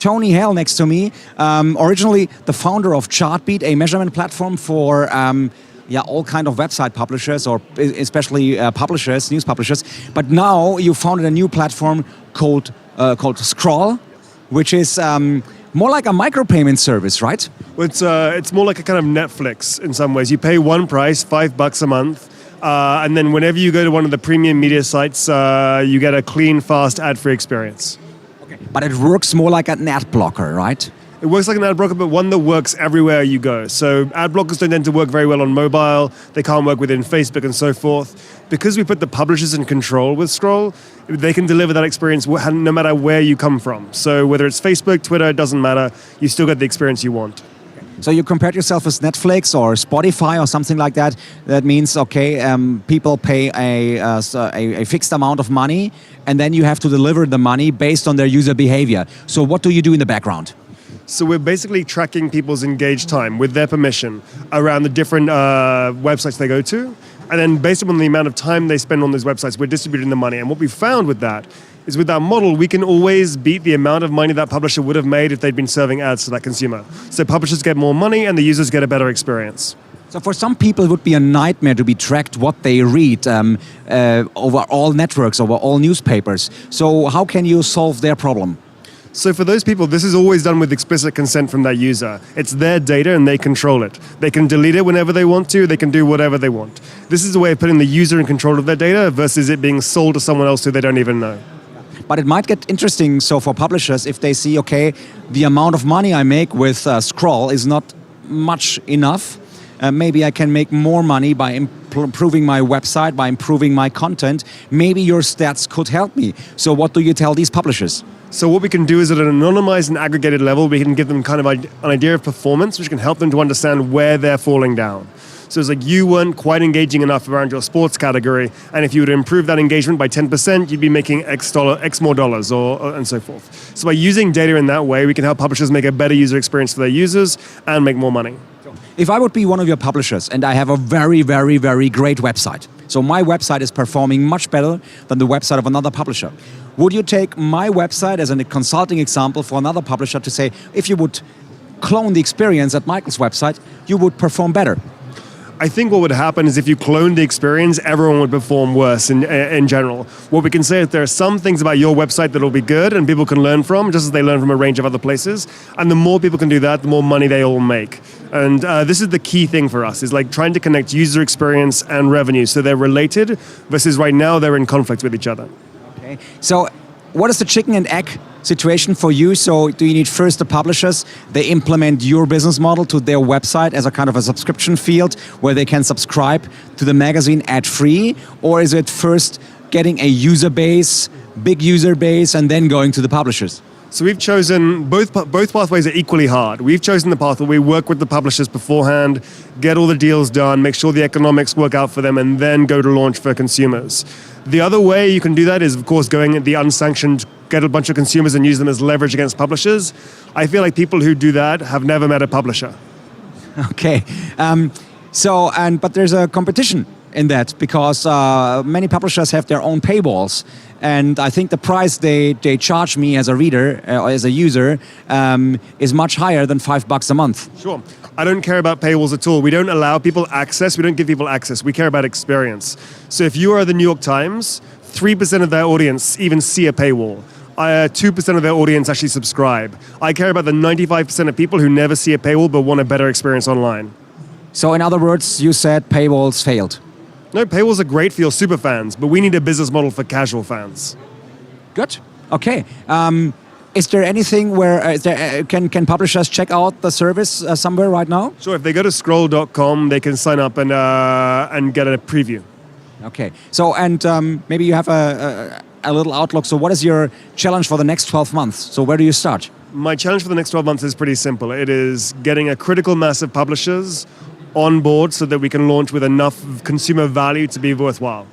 Tony Haile next to me, originally the founder of Chartbeat, a measurement platform for all kind of website publishers, or especially publishers, news publishers. But now you founded a new platform called Scroll, which is more like a micropayment service, right? Well, it's more like a kind of Netflix in some ways. You pay one price, $5 a month, and then whenever you go to one of the premium media sites, you get a clean, fast, ad-free experience. Okay. But it works more like an Adblocker, right? It works like an Adblocker, but one that works everywhere you go. So Adblockers don't tend to work very well on mobile. They can't work within Facebook and so forth. Because we put the publishers in control with Scroll, they can deliver that experience no matter where you come from. So whether it's Facebook, Twitter, it doesn't matter. You still get the experience you want. So you compared yourself with Netflix or Spotify or something like that. That means, okay, people pay a fixed amount of money, and then you have to deliver the money based on their user behavior. So what do you do in the background? So we're basically tracking people's engaged time with their permission around the different websites they go to. And then based upon the amount of time they spend on those websites, we're distributing the money. And what we found with that is with that model, we can always beat the amount of money that publisher would have made if they'd been serving ads to that consumer. So publishers get more money and the users get a better experience. So for some people, it would be a nightmare to be tracked what they read over all networks, over all newspapers. So how can you solve their problem? So for those people, this is always done with explicit consent from that user. It's their data and they control it. They can delete it whenever they want to, they can do whatever they want. This is a way of putting the user in control of their data versus it being sold to someone else who they don't even know. But it might get interesting, so for publishers, if they see, okay, the amount of money I make with Scroll is not much enough, maybe I can make more money by improving my website, by improving my content. Maybe your stats could help me. So what do you tell these publishers? So what we can do is at an anonymized and aggregated level, we can give them kind of an idea of performance, which can help them to understand where they're falling down. So it's like you weren't quite engaging enough around your sports category, and if you were to improve that engagement by 10%, you'd be making X more dollars, and so forth. So by using data in that way, we can help publishers make a better user experience for their users and make more money. If I would be one of your publishers and I have a very, very, very great website, so my website is performing much better than the website of another publisher, would you take my website as a consulting example for another publisher to say, if you would clone the experience at Michael's website, you would perform better? I think what would happen is if you cloned the experience, everyone would perform worse in general. What we can say is there are some things about your website that will be good and people can learn from, just as they learn from a range of other places. And the more people can do that, the more money they all make. And this is the key thing for us, is like trying to connect user experience and revenue so they're related versus right now they're in conflict with each other. Okay. So what is the chicken and egg situation for you? So do you need first the publishers, they implement your business model to their website as a kind of a subscription field where they can subscribe to the magazine ad-free? Or is it first getting a user base, big user base, and then going to the publishers? So we've chosen, both pathways are equally hard. We've chosen the path where we work with the publishers beforehand, get all the deals done, make sure the economics work out for them, and then go to launch for consumers. The other way you can do that is, of course, going at the unsanctioned, get a bunch of consumers and use them as leverage against publishers. I feel like people who do that have never met a publisher. Okay, but there's a competition in that because many publishers have their own paywalls. And I think the price they charge me as a reader, or as a user, is much higher than $5 a month. Sure. I don't care about paywalls at all. We don't allow people access. We don't give people access. We care about experience. So if you are the New York Times, 3% of their audience even see a paywall. 2% of their audience actually subscribe. I care about the 95% of people who never see a paywall but want a better experience online. So in other words, you said paywalls failed. No, paywalls are great for your super fans, but we need a business model for casual fans. Good. Okay. Is there anything where can publishers check out the service somewhere right now? Sure. If they go to scroll.com, they can sign up and get a preview. Okay. So maybe you have a little outlook. So what is your challenge for the next 12 months? So where do you start? My challenge for the next 12 months is pretty simple. It is getting a critical mass of publishers on board so that we can launch with enough consumer value to be worthwhile.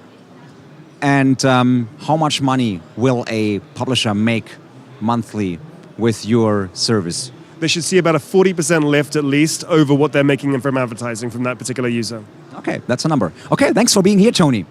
And how much money will a publisher make monthly with your service? They should see about a 40% lift at least over what they're making from advertising from that particular user. Okay, that's a number. Okay, thanks for being here, Tony.